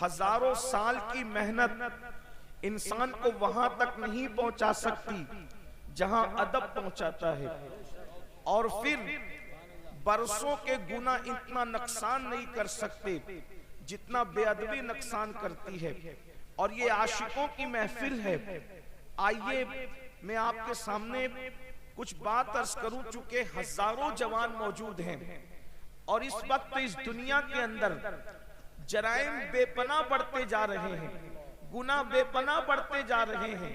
हजारों साल की मेहनत इंसान को वहां तक नहीं पहुंचा सकती जहां अदब पहुंचाता है, और फिर बरसों के गुना इतना नुकसान नहीं कर सकते जितना बेअदबी नुकसान करती है। और ये आशिकों की महफिल है। आइए मैं आपके सामने कुछ बात अर्ज करूं। चूंकि हजारों जवान मौजूद हैं और इस वक्त इस दुनिया के अंदर जराइम बेपनाह बढ़ते जा रहे हैं, गुनाह बेपनाह बढ़ते जा रहे हैं।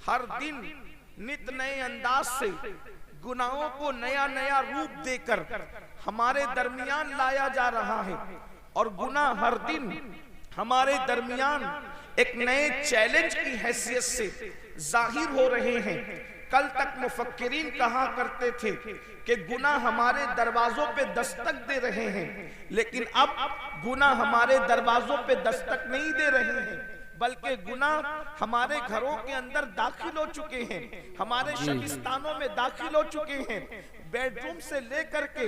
हर दिन नित नए अंदाज से गुनाहों को नया नया रूप देकर हमारे दरमियान लाया जा रहा है, और गुनाह हर दिन हमारे दरमियान एक नए चैलेंज की हैसियत से जाहिर हो रहे हैं। कल तक मुफक्किरीन कहा करते थे कि गुनाह हमारे दरवाजों पे दस्तक दे रहे हैं, लेकिन अब गुनाह हमारे दरवाजों पे दस्तक नहीं दे रहे हैं, बल्कि गुनाह हमारे घरों के अंदर दाखिल हो चुके हैं, हमारे शबिस्तानों में दाखिल हो चुके हैं। बेडरूम से लेकर के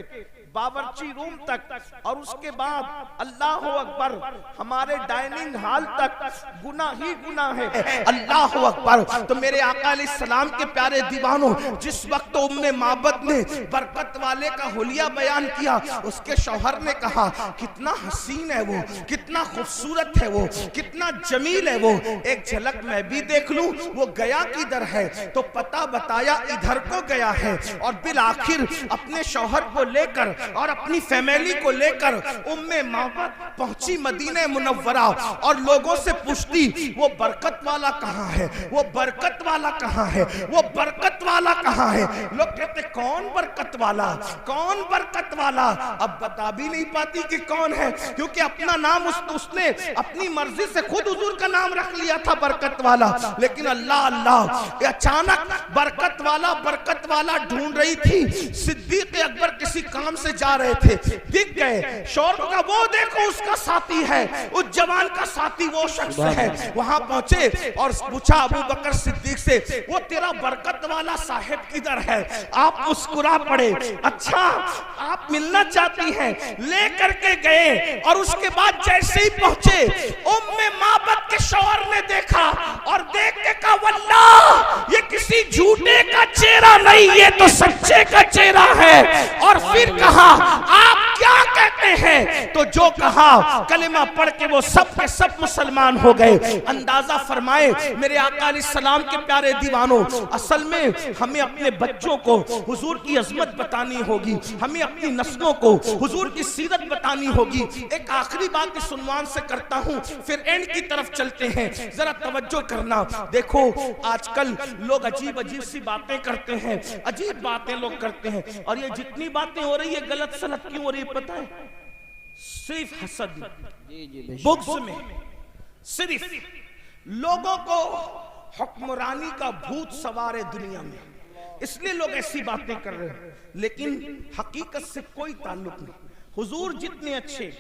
बावर्ची रूम तक, और उसके बाद अल्लाह अकबर हमारे डाइनिंग हॉल तक गुनाह ही गुनाह है। अल्लाह अकबर। तो मेरे आका अलैहिस्सलाम के प्यारे दीवानों, जिस वक्त उम्मे माबद ने बरकत वाले का हुलिया बयान किया, उसके शौहर ने कहा कितना हसीन है वो, कितना खूबसूरत है वो, कितना जमील है वो, एक झलक मैं भी देख लूं। वो गया किधर है? तो पता बताया इधर को गया है, और बिल आखिर अपने शौहर को लेकर और अपनी फैमिली को लेकर उम्मे माबद पहुंची मदीने मुनव्वरा, और लोगों से पूछती वो बरकत वाला कहाँ है, वो बरकत वाला कहाँ है, वो बरकत वाला कहाँ है। लोग कहते कौन बरकत वाला, कौन बरकत वाला? अब बता भी नहीं पाती कि कौन है, क्योंकि अपना नाम उसने अपनी मर्जी से खुद हुजूर का नाम रख लिया था बरकत वाला। लेकिन अल्लाह अल्लाह, अचानक बरकत वाला ढूंढ रही थी। सिद्दीक अकबर किसी काम से जा रहे थे, दिख गए। शौहर का वो देखो उसका साथी है, उस जवान का साथी वो शख्स है। वहां पहुंचे और पूछा अबू बकर सिद्दीक से, वो तेरा बरकत वाला साहिब किधर है? आप मुस्कुरा पड़े, अच्छा आप मिलना चाहती हैं, ले करके गए। और उसके बाद जैसे ही पहुंचे, उम्मे माबद के शौहर ने देखा और देख के कहा वल्लाह ये किसी झूठे का चेहरा नहीं, ये तो सच्चे का चेहरा है। और फिर कहा आप क्या कहते हैं? तो जो कहा कलिमा पढ़ के वो सब के सब मुसलमान हो गए। अंदाजा फरमाए मेरे आका अलैहिस्सलाम के प्यारे दीवानों, असल में हमें अपने बच्चों को हुजूर की अजमत बतानी होगी, हमें अपनी नस्लों को हुजूर की सीरत बतानी होगी। एक आखिरी बात इस उन्वान से करता हूं, फिर एंड की तरफ चलते हैं। जरा तवज्जो करना। देखो आजकल लोग अजीब अजीब सी बातें करते हैं, अजीब बातें लोग करते हैं, और ये जितनी बातें हो रही है गलत सलत क्यों हो रही है पता है? सिर्फ हसद, बुग़्ज़ में सिर्फ लोगों को हुक्मरानी का भूत सवार है दुनिया में, इसलिए लोग ऐसी बातें कर रहे हैं, लेकिन हकीकत से कोई ताल्लुक नहीं। हुजूर जितने अच्छे,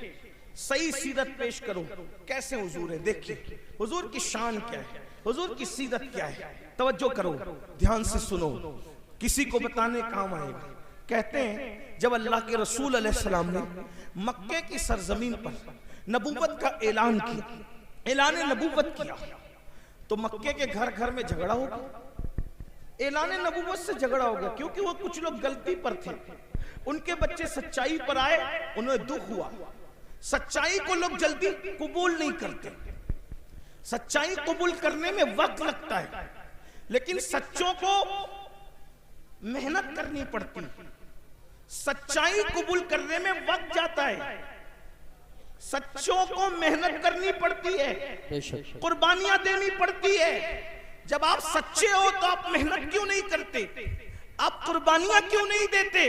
सही सीरत पेश करो, कैसे हुजूर है देखिए, हुजूर की शान क्या है, हुजूर की सीरत क्या है। तवज्जो करो, ध्यान से सुनो, किसी को बताने काम आएगा। कहते हैं जब अल्लाह के रसूल अलैहिस्सलाम ने मक्के की सरजमीन पर नबूवत का ऐलान किया, ऐलान नबूवत किया, तो मक्के के घर घर में झगड़ा हो गया। ऐलान नबूवत से झगड़ा हो गया क्योंकि वो कुछ लोग गलती पर थे, उनके बच्चे सच्चाई पर आए, उन्हें दुख हुआ। सच्चाई को लोग जल्दी कबूल नहीं करते, सच्चाई कबूल करने में वक्त लगता है, लेकिन सच्चों को मेहनत करनी पड़ती है। सच्चाई कबूल करने में वक्त जाता है, सच्चों को मेहनत करनी पड़ती है, कुर्बानियां देनी पड़ती है। जब आप सच्चे हो तो आप मेहनत क्यों नहीं करते? आप कुर्बानियां क्यों नहीं देते?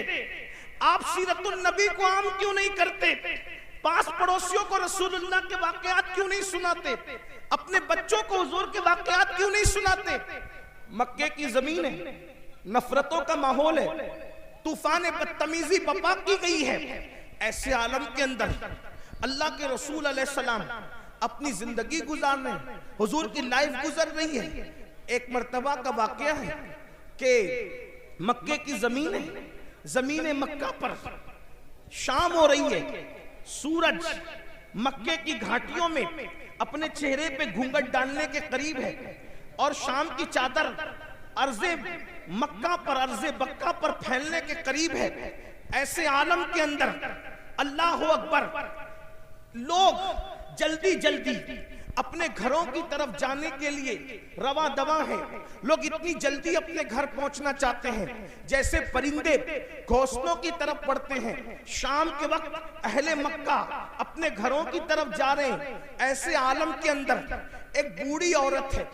आप सीरतुन नबी को आम क्यों नहीं करते? पास पड़ोसियों को रसूलुल्लाह के वाकयात क्यों नहीं सुनाते? अपने बच्चों को हुजूर के वाकयात क्यों नहीं सुनाते? मक्के की जमीन है, नफरतों का माहौल है, तूफान बदतमीजी बपा की गई है। ऐसे आलम के अंदर अल्लाह के रसूल अलैहिस्सलाम अपनी जिंदगी गुजार रहे हैं, हुजूर की लाइफ गुजर रही है। एक मर्तबा का वाकया है कि मक्के की जमीन है, जमीन मक्का पर शाम हो रही है, सूरज मक्के की घाटियों में अपने चेहरे पे घूंघट डालने के करीब है और शाम की चादर अर्ज़े मक्का पर अर्ज़े बक्का पर फैलने के करीब है। ऐसे आलम के अंदर अल्लाह अकबर, लोग जल्दी जल्दी अपने घरों की तरफ जाने के लिए रवा दवा है। लोग इतनी जल्दी अपने घर पहुंचना चाहते हैं जैसे परिंदे घोंसलों की तरफ बढ़ते हैं। शाम के वक्त अहले मक्का अपने घरों की तरफ जा रहे हैं। ऐसे आलम के अंदर एक बूढ़ी औरत है,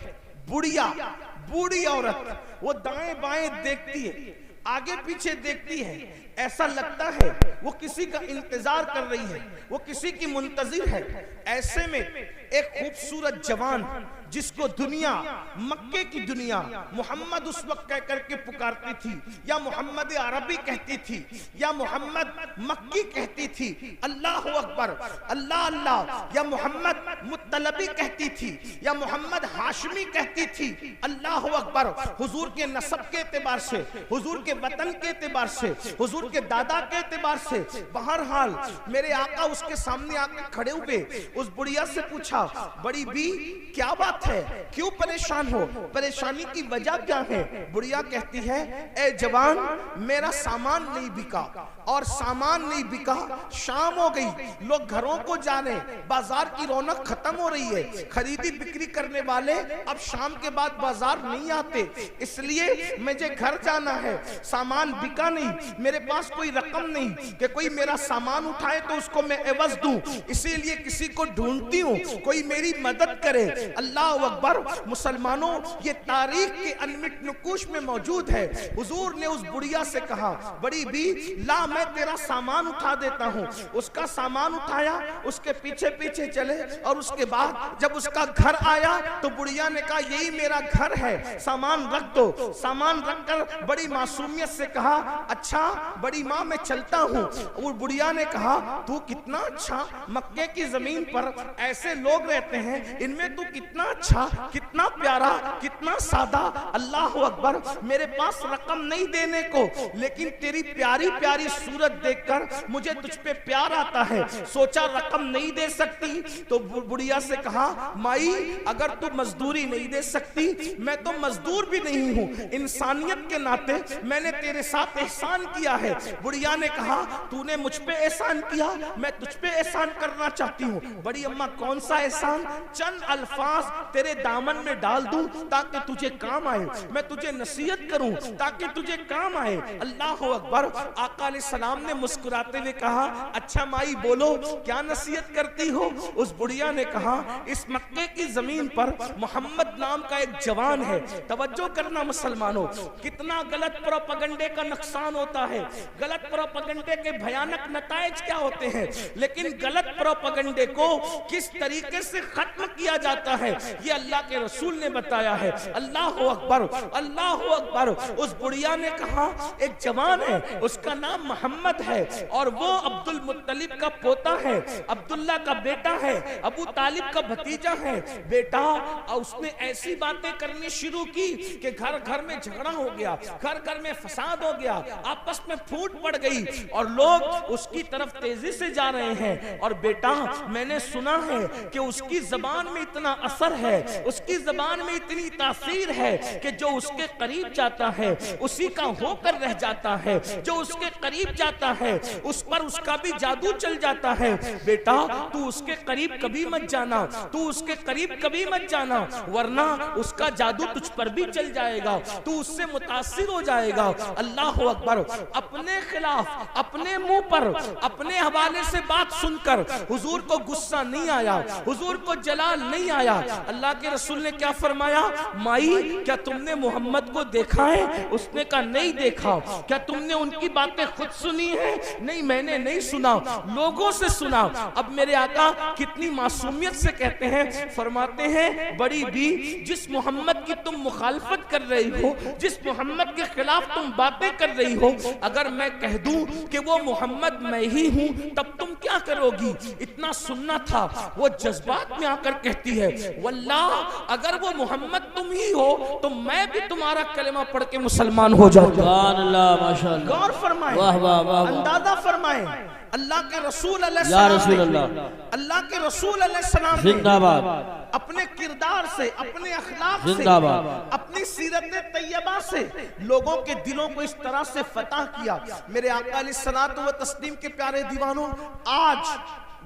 बूढ़ी औरत, वो दाएं बाएं देखती है, आगे पीछे देखती है, ऐसा लगता है वो किसी का इंतजार कर रही है, वो किसी की मुंतजिर है। ऐसे में एक खूबसूरत जवान जिसको दुनिया, मक्के की दुनिया मोहम्मद उस वक्त कह करके पुकारती थी, या मोहम्मद अरबी कहती थी, या मोहम्मद मक्की कहती थी, अल्लाह अकबर, अल्लाह अल्लाह, या मोहम्मद मुत्तलबी कहती थी, या मोहम्मद हाशमी कहती थी, अल्लाह अकबर। हुजूर के नसब के एतबार से, हुजूर के वतन के एतबार से, हुजूर के दादा के एतबार से, बहरहाल मेरे आका उसके सामने आकर खड़े हुए। उस बुढ़िया से पूछा, बड़ी बी क्या बात है, क्यों परेशान हो, परेशानी की वजह क्या है? बुढ़िया कहती है, ए जवान, मेरा सामान नहीं बिका, और सामान नहीं बिका, शाम हो गई, लोग घरों को जा रहे, बाजार की रौनक खत्म हो रही है, खरीदी बिक्री करने वाले अब शाम के बाद बाजार नहीं आते, इसलिए मुझे घर जाना है, सामान बिका नहीं, मेरे पास कोई रकम नहीं कि कोई मेरा सामान उठाए तो उसको मैं एवज दूं, इसीलिए किसी को ढूंढती हूँ, कोई मेरी मदद करे। अल्लाह अकबर। मुसलमानों, ये तारीख के अनमिट नुकूश में मौजूद है। हुजूर ने उस बुढ़िया से कहा, बड़ी बी ला, मैं तेरा सामान उठा देता हूँ। उसका सामान उठाया, उसके पीछे पीछे चले, और उसके बाद जब उसका घर आया तो बुढ़िया ने कहा, यही मेरा घर है, सामान रख दो। सामान रखकर बड़ी मासूमियत से कहा, अच्छा बड़ी माँ मैं चलता हूँ। वो बुढ़िया ने कहा, तू कितना अच्छा, मक्के की जमीन पर ऐसे लोग रहते हैं, इनमें तू कितना अच्छा, कितना प्यारा, कितना सादा, अल्लाह अकबर। मेरे पास रकम नहीं देने को, लेकिन तेरी प्यारी प्यारी सूरत देखकर मुझे तुझ पे प्यार आता है, सोचा रकम नहीं दे सकती तो बुढ़िया से कहा, माई अगर तू मजदूरी नहीं दे सकती, मैं तो मजदूर भी नहीं हूँ, इंसानियत के नाते मैंने तेरे साथ एहसान किया है। बुढ़िया ने कहा, तूने मुझ पे एहसान किया, मैं तुझ पे एहसान करना चाहती हूँ। बड़ी अम्मा, कौन सा एहसान? चंद अल्फाज तेरे दामन में डाल दूं ताकि तुझे काम आए, मैं तुझे नसीहत करूं ताकि तुझे काम आए। अल्लाह अकबर। आका अलैहिस्सलाम ने मुस्कुराते हुए कहा, अच्छा माई बोलो, क्या नसीहत करती हो? उस बुढ़िया ने कहा, इस मक्के की जमीन पर मोहम्मद नाम का एक जवान है। तवज्जो करना मुसलमानों, कितना गलत प्रोपेगेंडे का नुकसान होता है, गलत प्रोपेगेंडे के भयानक नतायज क्या होते हैं, लेकिन गलत प्रोपेगेंडे को किस तरीके से खत्म किया जाता है ये अल्लाह के रसूल ने बताया है। अल्लाह अकबर, अल्लाह अकबर। उस बुढ़िया ने कहा, एक जवान है, उसका नाम मोहम्मद है, और वो अब्दुल मुत्तलिब का पोता है, अब्दुल्ला का बेटा है, अबू तालिब का भतीजा है। बेटा, उसने ऐसी बातें करनी शुरू की कि घर घर में झगड़ा हो गया, घर घर में फसाद हो गया, आपस में फूट पड़ गई, और लोग उसकी तरफ तेजी से जा रहे हैं। और बेटा, मैंने सुना है कि उसकी जबान में इतना असर है, उसकी जबान में इतनी तासीर है कि जो उसके करीब जाता है उसी का होकर रह जाता है, जो उसके करीब जाता है उस पर उसका भी जादू चल जाता है। बेटा, तू उसके करीब कभी मत जाना, तू उसके करीब कभी मत जाना, वरना उसका जादू तुझ पर भी चल जाएगा, तू उससे मुतासिर हो जाएगा। अल्लाह अकबर। अपने खिलाफ, अपने मुंह पर, अपने हवाले से बात सुनकर हुजूर को गुस्सा नहीं आया, हुजूर को जलाल नहीं आया। अल्लाह के रसूल ने क्या फरमाया, माई क्या तुमने मोहम्मद को देखा है? उसने कहा, नहीं देखा। क्या तुमने उनकी बातें खुद सुनी है? नहीं, मैंने नहीं सुना, लोगों से सुना। अब मेरे आका कितनी मासूमियत से कहते हैं, फरमाते हैं, बड़ी बी, जिस मोहम्मद की तुम मुखालफत कर रही हो, जिस मोहम्मद के खिलाफ तुम बातें कर रही हो, अगर अगर मैं कह दूं कि वो मोहम्मद मैं ही हूं तब तुम क्या करोगी? इतना सुनना था। वो जज्बात में आकर कहती है वल्लाह अगर वो मोहम्मद तुम ही हो तो मैं भी तुम्हारा कलेमा पढ़ के मुसलमान हो जाऊंगा। गौर फरमाए, अंदाजा फरमाए, अल्लाह के रसूल अल्लाह के रसूल अलैहिस्सलाम जिंदाबाद अपने किरदार से, अपने अखलाक से, अपनी सीरत तैयबा से लोगों के दिलों को इस तरह से फतह किया। मेरे आका अलैहिस्सलातु व तस्लीम के प्यारे दीवानों, आज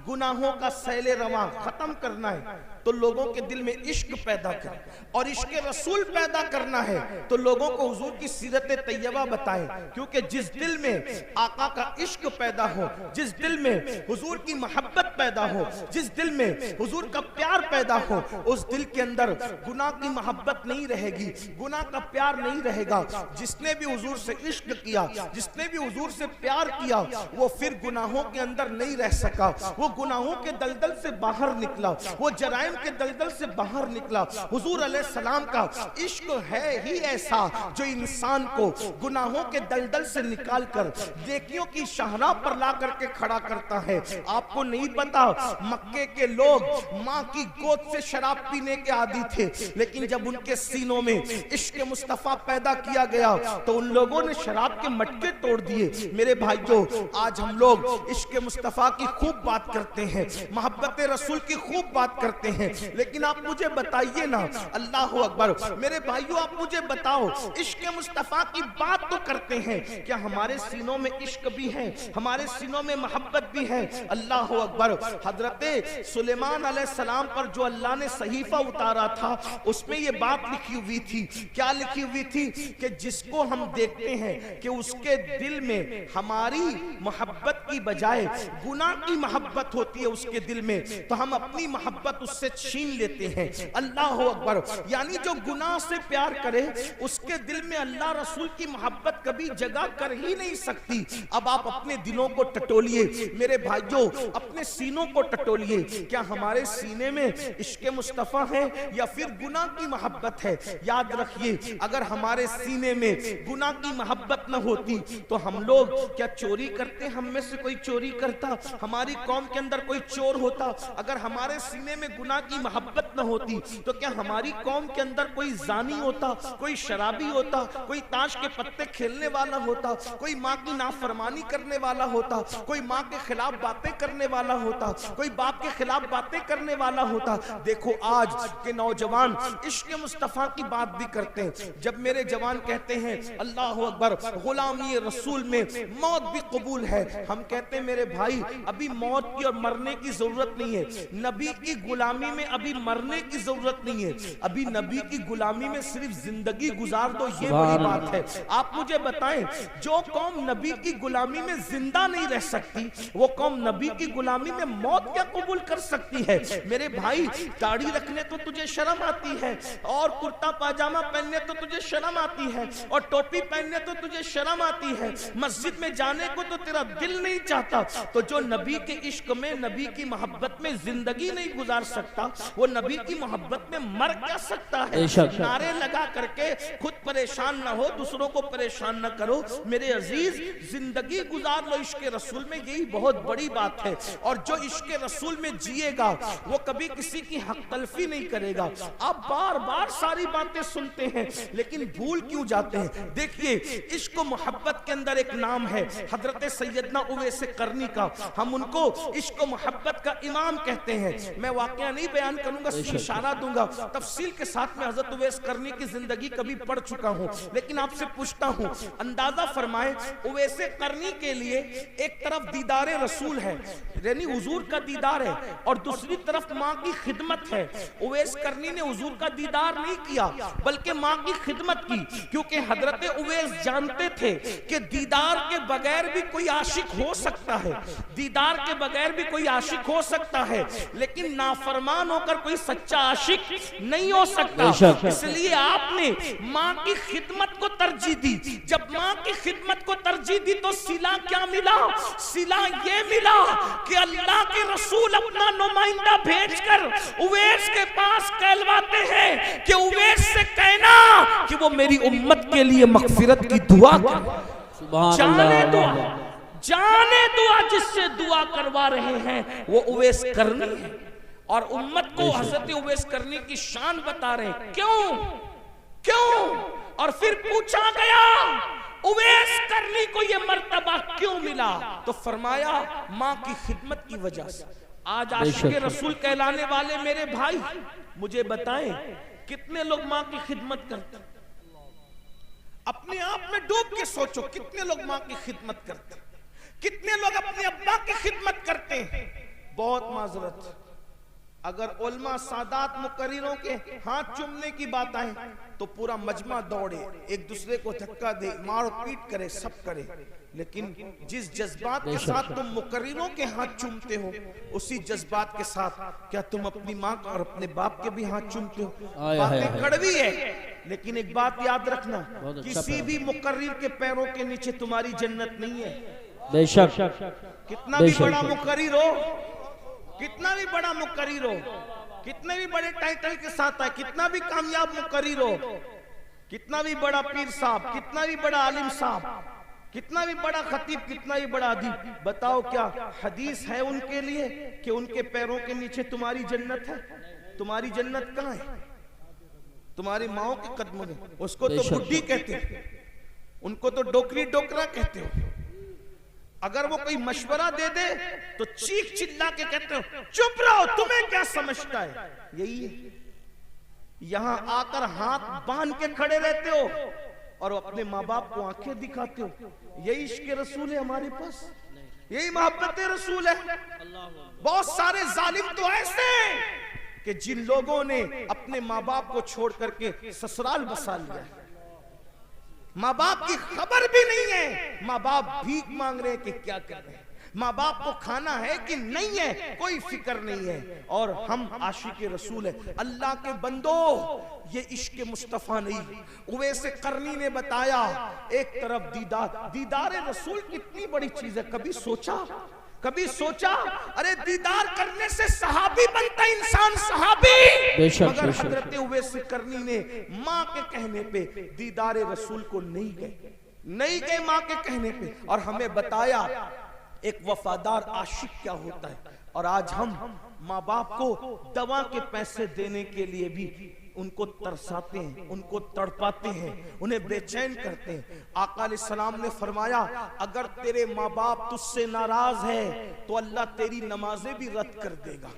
गुनाहों का सैले रवा खत्म करना है तो लोगों के दिल में इश्क पैदा कर, और इश्क रसूल पैदा करना है तो लोगों को हुजूर की सीरत तैयबा बताएं। क्योंकि जिस दिल में आका का इश्क पैदा हो, जिस दिल में हुजूर की मोहब्बत पैदा हो, जिस दिल में हुजूर का प्यार पैदा हो, उस दिल के अंदर गुनाह की मोहब्बत नहीं रहेगी, गुनाह का प्यार नहीं रहेगा। जिसने भी हुजूर से इश्क किया, जिसने भी हुजूर से प्यार किया, वो फिर गुनाहों के अंदर नहीं रह सका, वो गुनाहों के दलदल से बाहर निकला, वो जराइम के दलदल से बाहर निकला। हुजूर अलैहिस्सलाम का इश्क है ही ऐसा जो इंसान को गुनाहों के दलदल से निकालकर नेकियों की शाहराह पर ला करके खड़ा करता है। आपको नहीं पता, मक्के के लोग माँ की गोद से शराब पीने के आदी थे, लेकिन जब उनके सीनों में इश्क मुस्तफा पैदा किया गया तो उन लोगों ने शराब के मटके तोड़ दिए। मेरे भाइयों, आज हम लोग इश्क मुस्तफा की खूब बात करते हैं, मोहब्बत रसूल की खूब बात करते हैं, लेकिन आप मुझे बताइए ना, अल्लाह अकबर, मेरे भाइयों आप मुझे बताओ, इश्क मुस्तफा की बात तो करते हैं, क्या हमारे सीनों में इश्क भी है, हमारे सीनों में मोहब्बत भी है? अल्लाह अकबर। हजरत सुलेमान अलैहिस्सलाम पर जो अल्लाह ने सहीफा उतारा था उसमें ये बात लिखी हुई थी। क्या लिखी हुई थी? कि जिसको हम देखते हैं कि उसके दिल में हमारी मोहब्बत की बजाय गुनाह की मोहब्बत होती है उसके दिल में, तो हम अपनी मोहब्बत उससे छीन लेते हैं। अल्लाह अकबर। यानी जो गुनाह से प्यार करे उसके दिल में अल्लाह रसूल की मोहब्बत कभी जगह कर ही नहीं सकती। अब आप अपने दिलों को टटोलिए मेरे भाइयों, अपने सीनों को टटोलिए, क्या हमारे सीने में इश्क मुस्तफा है या फिर गुनाह की मोहब्बत है? याद रखिए, अगर हमारे सीने में गुनाह की मोहब्बत न होती तो हम लोग क्या चोरी करते? हम में से कोई चोरी करता? हमारी कौम के अंदर कोई चोर होता? अगर हमारे सीने में गुनाह की मोहब्बत न होती तो क्या हमारी कौम के अंदर कोई जानी होता, कोई शराबी होता, कोई ताश के पत्ते खेलने वाला होता, कोई माँ की नाफरमानी करने वाला होता, कोई माँ के खिलाफ बातें करने वाला होता, कोई बाप के खिलाफ बातें करने वाला होता? देखो आज के नौजवान इश्क मुस्तफा की बात भी करते हैं। जब मेरे जवान कहते हैं अल्लाह अकबर, गुलामी रसूल में मौत भी कबूल है, हम कहते हैं मेरे भाई अभी मौत की और मरने की जरूरत नहीं है, नबी की गुलामी में अभी मरने की जरूरत नहीं है, अभी नबी की गुलामी में सिर्फ जिंदगी गुजार दो, ये बड़ी बात है। आप मुझे बताएं, जो कौम नबी की गुलामी में जिंदा नहीं रह सकती वो कौम नबी की गुलामी में मौत क्या कबूल कर सकती है? मेरे भाई दाढ़ी रखने तो तुझे शर्म आती है, और कुर्ता पाजामा पहनने तो तुझे शर्म आती है, और टोपी पहनने तो तुझे शर्म आती है, मस्जिद में जाने को तो तेरा दिल नहीं चाहता, तो जो नबी के इश्क में, नबी की मोहब्बत में जिंदगी नहीं गुजार सकता वो नबी की मोहब्बत में मर क्या सकता है? नारे लगा करके खुद परेशान ना हो, दूसरों को परेशान ना करो। मेरे अजीज, जिंदगी गुजार लो इश्क रसूल में, यही बहुत बड़ी बात है। और जो इश्क रसूल में जिएगा वो कभी किसी की हक तलफी नहीं करेगा। आप बार बार सारी बातें सुनते हैं लेकिन भूल क्यों जाते हैं? देखिए, इश्क मोहब्बत के अंदर एक नाम है हजरत सैयदना उवैस करनी का, हम उनको इश्क मोहब्बत का इमाम कहते हैं। मैं वाकया नहीं बयान करूंगा, इशारा दूंगा, तफसील के साथ में हजरत उवैस करनी की जिंदगी कभी पढ़ चुका हूं, लेकिन आपसे पूछता हूं, अंदाजा फरमाए, उवैस करनी के लिए एक तरफ दीदारे रसूल है, यानी हुजूर का दीदार है, और दूसरी तरफ माँ की खिदमत है। उवैस करनी ने हुजूर का दीदार नहीं किया बल्कि माँ की खिदमत की, क्योंकि हजरत उवैस जानते थे कि दीदार के बगैर भी कोई आशिक हो सकता है, दीदार के बगैर भी कोई आशिक हो सकता है, लेकिन नाफरमान होकर कोई सच्चा आशिक नहीं हो सकता। इसलिए आपने माँ की खिदमत को तरजीह दी। जब माँ की खिदमत को तरजीह दी तो सिला क्या मिला? सिला ये मिला कि अल्लाह के रसूल अपना नुमाइंदा भेजकर उवैस के पास कहलवाते हैं कि उवैस से कहना कि वो मेरी उम्मत के लिए मगफिरत की दुआ करे। जाने दुआ, जाने दुआ जिससे दुआ करवा रहे हैं वो उवैस करनी है। और उम्मत को हजरत उवैस करनी की शान बता रहे हैं। क्यों क्यों? और फिर पूछा गया उवैस करनी को ये मर्तबा क्यों मिला? तो फरमाया माँ की खिदमत की वजह से। आज आशिक़े रसूल कहलाने वाले मेरे भाई मुझे बताएं कितने लोग माँ की खिदमत करते? अपने आप में डूब के सोचो, कितने लोग माँ की खिदमत करते? कितने लोग अपने अब्बा की खिदमत करते हैं? बहुत माजरत, अगर उलमा सादात मुकर्रिरों के हाथ चूमने की बात आए तो पूरा मजमा दौड़े, एक दूसरे को धक्का दे, मार पीट करे, सब करे। लेकिन जिस जज्बात के साथ तुम मुकर्रिरों के हाथ चूमते हो उसी जज्बात के साथ क्या तुम अपनी माँ और अपने बाप के भी हाथ चूमते हो? बातें कड़वी है, लेकिन एक बात याद रखना, किसी भी मुकर्रिर के पैरों के नीचे तुम्हारी जन्नत नहीं है। बेशक, कितना भी बड़ा मुकर्रिर हो, कितना भी बड़ा मुकर्रिर हो, कितने भी बड़े टाइटल के साथ है, कितना भी कामयाब मुकर्रिर हो, कितना भी बड़ा पीर साहब, कितना भी बड़ा आलिम साहब, कितना भी बड़ा खतीब, कितना भी बड़ा अदीब, बताओ क्या हदीस है उनके लिए कि उनके पैरों के नीचे तुम्हारी जन्नत है? तुम्हारी जन्नत कहाँ है? तुम्हारी माओ के कदमों में। उसको तो बुड्ढी कहते हो, उनको तो डोकरी डोकरा कहते हो। अगर वो कोई मशवरा दे दे तो चीख चिल्ला के कहते हो चुप रहो, तुम्हें क्या समझता है? यही है। यहां आकर हाथ बांध के खड़े रहते हो और अपने माँ बाप को आंखें दिखाते हो। यही इश्क़ रसूल है हमारे पास, यही मोहब्बत रसूल है। बहुत सारे जालिम तो ऐसे हैं कि जिन लोगों ने अपने माँ बाप को छोड़ करके ससुराल बसा लिया है, माँ बाप की खबर भी नहीं है, माँ बाप भीख मांग रहे हैं कि क्या कर रहे हैं, माँ बाप को खाना है कि नहीं है, कोई फिक्र नहीं है। और हम आशिक़े रसूल है। अल्लाह के बंदो, ये इश्क़ मुस्तफ़ा नहीं, उवैस करनी ने बताया। एक तरफ दीदार रसूल कितनी बड़ी चीज है, कभी सोचा? कभी सोचा? अरे दीदार करने से सहाबी बनता इंसान, सहाबी। मगर हजरत उवैस करनी ने माँ के कहने पे दीदार रसूल को नहीं गए माँ के कहने पे, और हमें बताया एक वफादार आशिक क्या होता है। और आज हम माँ बाप को दवा के पैसे देने के लिए भी उनको तरसाते हैं, उनको तड़पाते हैं, उन्हें बेचैन करते हैं। आका अलैहिस्सलाम ने फरमाया अगर तेरे माँ बाप तुझसे नाराज है तो अल्लाह तेरी नमाजें भी रद्द कर देगा,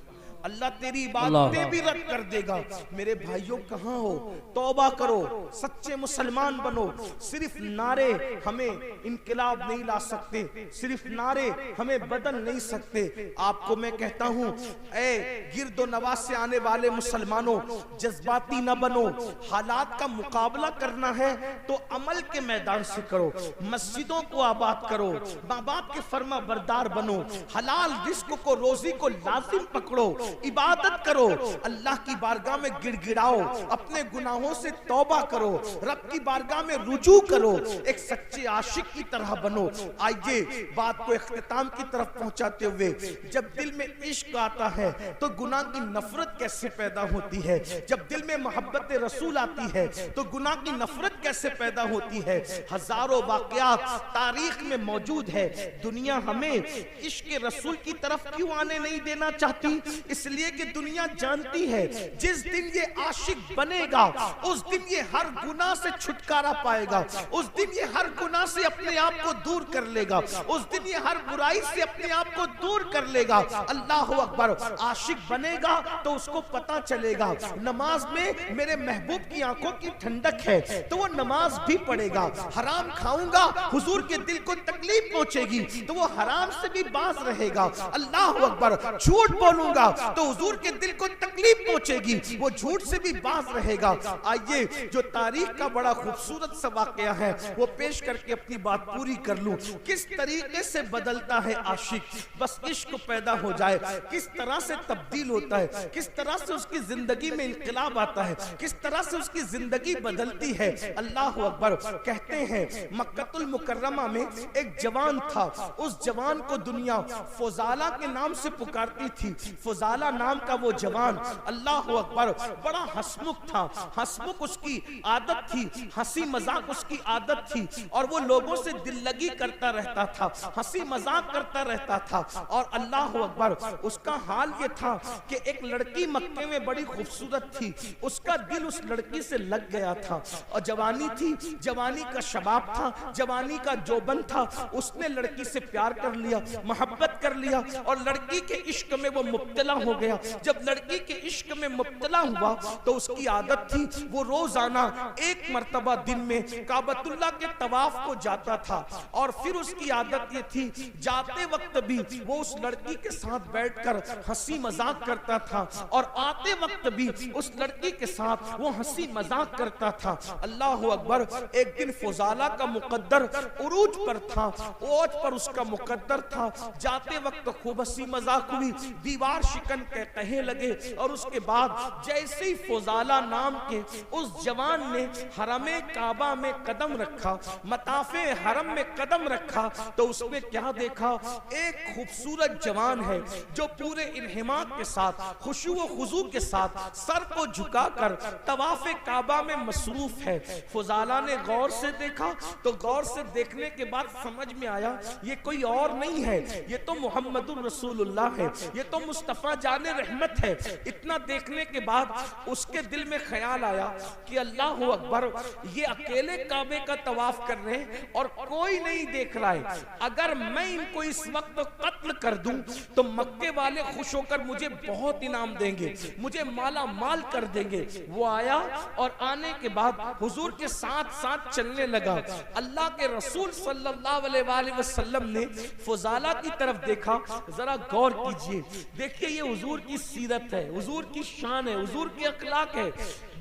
अल्लाह तेरी इबादतें भी रद्द कर देगा। मेरे भाइयों कहाँ हो? तौबा करो, सच्चे मुसलमान बनो। सिर्फ नारे हमें इनकलाब नहीं ला सकते, सिर्फ नारे हमें बदल नहीं सकते। आपको मैं कहता हूँ, ए गिरदो नवाज से आने वाले मुसलमानों, जज्बाती न बनो। हालात का मुकाबला करना है तो अमल के मैदान से करो, मस्जिदों को आबाद करो, माँ बाप के फर्मा बरदार बनो, हलाल रिस्क को, रोजी को लाजिम पकड़ो, इबादत करो, अल्लाह की बारगाह में गिड़गिड़ाओ, अपने गुनाहों से तौबा करो, रब की बारगाह में रुजू करो, एक सच्चे आशिक की तरह बनो। आइए बात को इख्तिताम की तरफ पहुंचाते हुए, जब दिल में इश्क आता है तो गुनाह की नफरत कैसे पैदा होती है, जब दिल में मोहब्बत रसूल आती है तो गुनाह की नफरत कैसे पैदा होती है। हजारों वाकयात तारीख में मौजूद है। दुनिया हमें इश्क रसूल की तरफ क्यों आने नहीं देना चाहती? इसलिए कि दुनिया जानती है जिस दिन ये आशिक बनेगा उस दिन ये हर गुनाह से छुटकारा पाएगा, उस दिन ये हर गुनाह से अपने आप को दूर कर लेगा, उस दिन ये हर बुराई से अपने आप को दूर कर लेगा। अल्लाह अकबर। आशिक बनेगा तो उसको पता चलेगा नमाज में मेरे महबूब की आंखों की ठंडक है तो वो नमाज भी पढ़ेगा। हराम खाऊंगा, हुजूर के दिल को तकलीफ पहुंचेगी तो वो हराम से भी बाज रहेगा। अल्लाह अकबर। झूठ बोलूंगा तो हुजूर के दिल को तकलीफ पहुंचेगी, वो झूठ से भी बाज रहेगा। आइए जो तारीख का बड़ा खूबसूरत सा वाकया है वो पेश करके अपनी बात पूरी कर लूं। किस तरीके से बदलता है आशिक, बस इश्क पैदा हो जाए, किस तरह से तब्दील होता है, किस तरह से उसकी जिंदगी में इंकलाब आता है, किस तरह से उसकी जिंदगी बदलती है। अल्लाह अकबर। कहते हैं मक्कतुल मुकर्रमा में एक जवान था, उस जवान को दुनिया फौजाला के नाम से पुकारती थी। फौजाला फुजाला नाम का वो जवान, अल्लाह अकबर, बड़ा हंसमुख था। हंसमुख उसकी आदत थी, हंसी मजाक उसकी आदत थी, और वो लोगों से दिल लगी करता रहता था, हंसी मजाक करता रहता था। और अल्लाह अकबर, उसका हाल ये था कि एक लड़की मक्के में बड़ी खूबसूरत थी, उसका दिल उस लड़की से लग गया था। और जवानी थी, जवानी का शबाब था, जवानी का जोबन था, उसने लड़की से प्यार कर लिया, मोहब्बत कर लिया, और लड़की के इश्क में वो मुब्तला हो गया। जब लड़की के इश्क में मुब्तला हुआ तो उसकी आदत थी, वो रोजाना एक मर्तबा दिन में काबतुल्लाह के तवाफ को जाता था। और फिर उसकी आदत ये थी, जाते वक्त भी वो उस लड़की के साथ बैठकर हंसी मजाक करता था, और आते वक्त भी उस लड़की के साथ वो हंसी मजाक करता था। अल्लाह अकबर, एक दिन फुजाला का मुकद्दर उरूज पर था, ओज पर उसका मुकद्दर था। जाते वक्त खूब हंसी मजाक हुई, दीवार शिकन के कहे लगे, और उसके बाद जैसे ही फुजाला नाम के उस जवान ने हरमे काबा में कदम रखा, मताफे हरम में कदम रखा, तो उसने क्या देखा, एक खूबसूरत जवान है जो पूरे इन्हिमाक के साथ, खुशू व खुजू के साथ सर को झुकाकर तवाफे काबा में मसरूफ है। फुजाला ने गौर से देखा, तो गौर से देखने के बाद समझ में आया ये कोई और नहीं है, ये तो मुहम्मदुर रसूलुल्लाह है, ये तो मुस्तफा जाने रहमत है। इतना देखने के बाद उसके दिल में ख्याल आया कि अल्लाह अकबर, ये अकेले काबे का तवाफ कर रहे हैं और कोई नहीं देख रहा है, अगर मैं इनको इस वक्त कत्ल कर दूं तो मक्के वाले खुश होकर मुझे बहुत इनाम देंगे, मुझे माला माल कर देंगे। वो आया और आने के बाद हुजूर के साथ साथ चलने लगा। अल्लाह के रसूल सल्लल्लाहु अलैहि वसल्लम ने फुजाला की तरफ देखा, जरा गौर कीजिए, देखिए ये हुजूर की सीरत है, हुजूर की शान है, हुजूर की अखलाक है।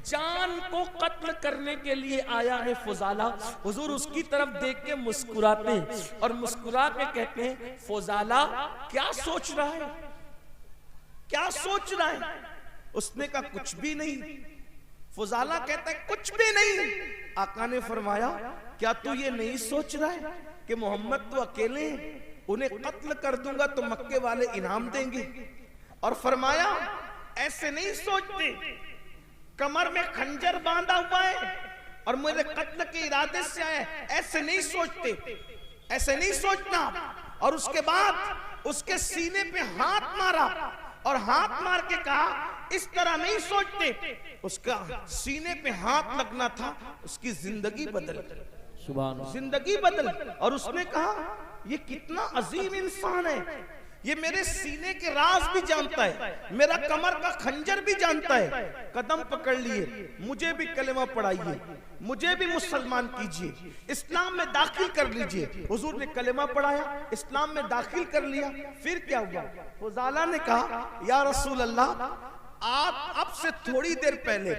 जान को कत्ल करने के लिए आया है फुजाला। हुजूर उसकी तरफ देख के मुस्कुराते हैं और मुस्कुरा के कहते हैं, फुजाला क्या सोच रहा है, क्या सोच रहा है? उसने कहा कुछ भी नहीं। फुजाला कहता है कुछ भी नहीं। आका ने फरमाया, क्या तू ये नहीं सोच रहा है कि मोहम्मद तो अकेले हैं, उन्हें कत्ल कर दूंगा तो मक्के वाले इनाम देंगे? और फरमाया ऐसे नहीं सोचते, कमर में खंजर बांधा हुआ है और मेरे कत्ल के इरादे से आए, ऐसे नहीं सोचते, ऐसे नहीं सोचना। और उसके बाद उसके सीने पे हाथ मारा और हाथ मार के कहा, इस तरह नहीं सोचते। उसका सीने पे हाथ लगना था, उसकी जिंदगी बदल, जिंदगी बदल। और उसने कहा, ये कितना अजीम इंसान है, ये मेरे सीने के राज भी जानता है, मेरा कमर का खंजर भी जानता है। कदम पकड़ लिए, मुझे भी कलेमा पढ़ाइए, मुझे भी मुसलमान कीजिए, इस्लाम में दाखिल कर लीजिए। हुजूर ने कलेमा पढ़ाया, इस्लाम में दाखिल कर लिया। फिर क्या हुआ? फुजाला ने कहा, या रसूल अल्लाह, आप अब से थोड़ी देर पहले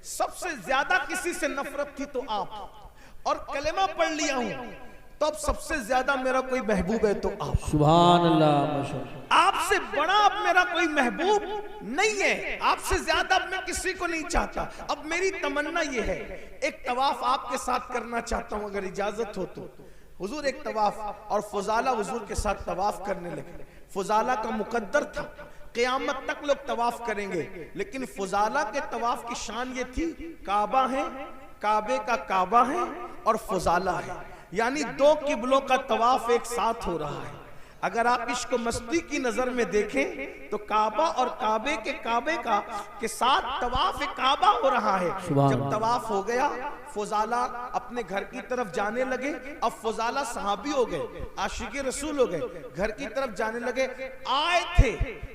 सबसे ज्यादा किसी से नफरत थी तो आप, और कलेमा पढ़ लिया हूं तो अब सबसे ज्यादा मेरा कोई महबूब है तो आप। सुभान अल्लाह। आपसे बड़ा अब मेरा कोई महबूब नहीं है, आपसे ज्यादा अब मैं किसी को नहीं चाहता। अब मेरी तमन्ना ये है, एक तवाफ आपके साथ करना चाहता हूं, अगर इजाजत हो तो। हुजूर एक तवाफ, और फुजाला हुजूर के साथ तवाफ करने लगे। फुजाला का मुकद्दर था, क़यामत तक लोग तवाफ करेंगे, लेकिन फुजाला के तवाफ की शान ये थी, काबा है, काबे का काबा है और फुजाला है, यानी दो किबलों का तवाफ एक साथ हो रहा है। अगर आप इश्क मस्ती की नजर में देखें तो काबा और काबे का के साथ तवाफ काबा हो रहा है। जब तवाफ हो गया, फुजाला अपने घर की तरफ जाने लगे। अब फुजाला सहाबी हो गए, आशिक़े रसूल हो गए, घर की तरफ जाने लगे। आए थे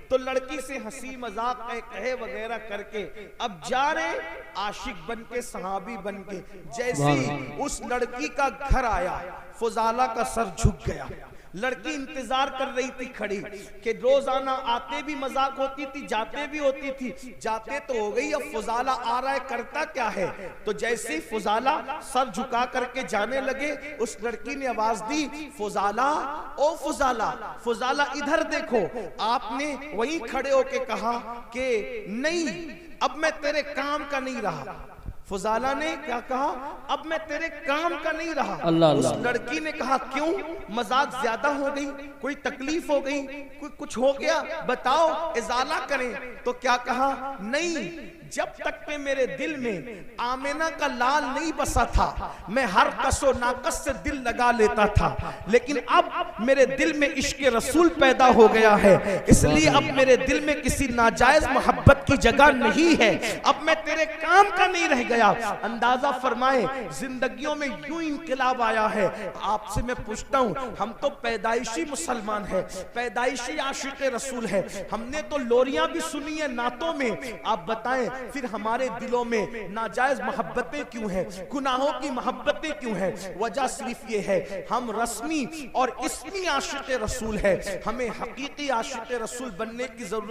तो लड़की से हंसी मजाक कहे वगैरह करके अब जा रहे आशिक बन के, सहाबी बन के। जैसे ही उस लड़की का घर आया, फुजाला का सर झुक गया। लड़की इंतजार कर रही थी खड़ी कि रोजाना आते भी मजाक होती थी, जाते भी होती थी। जाते तो हो गई, अब फुजाला आ रहा है, करता क्या है? तो जैसे ही फुजाला सर झुका करके जाने लगे, उस लड़की ने आवाज दी, फुजाला, ओ फुजाला, फुजाला इधर देखो। आपने वहीं खड़े होके कहा कि नहीं, अब मैं तेरे काम का नहीं रहा, फुजाला ने क्या कहा, अब मैं तेरे काम का नहीं रहा। अल्लाह उस अल्लाह। लड़की ने कहा क्यों, मजाक ज्यादा हो गई, कोई तकलीफ हो गई, कोई कुछ हो गया, बताओ इजाला करें। तो क्या कहा, नहीं, जब तक के मेरे दिल में आमिना का लाल नहीं बसा था मैं हर कसो नाकस से दिल लगा लेता था, लेकिन अब मेरे दिल में इश्क रसूल पैदा हो गया है, इसलिए अब मेरे दिल में किसी नाजायज मोहब्बत की जगह नहीं है, अब मैं तेरे काम का नहीं रह गया। अंदाजा फरमाए जिंदगियों में यूं इनकलाब आया है। आपसे मैं पूछता हूं, हम तो पैदाइशी मुसलमान है, पैदाइशी आशिक रसूल है, हमने तो लोरियां भी सुनी है नातों में, आप बताएं फिर हमारे दिलों में नाजायज मोहब्बतें क्यों हैं, गुनाहों की मोहब्बतें क्यों हैं? वजह सिर्फ ये है, हम रस्मी और इस्मी आशिक रसूल है, हमें हकीकी आशिक रसूल बनने की जरूरत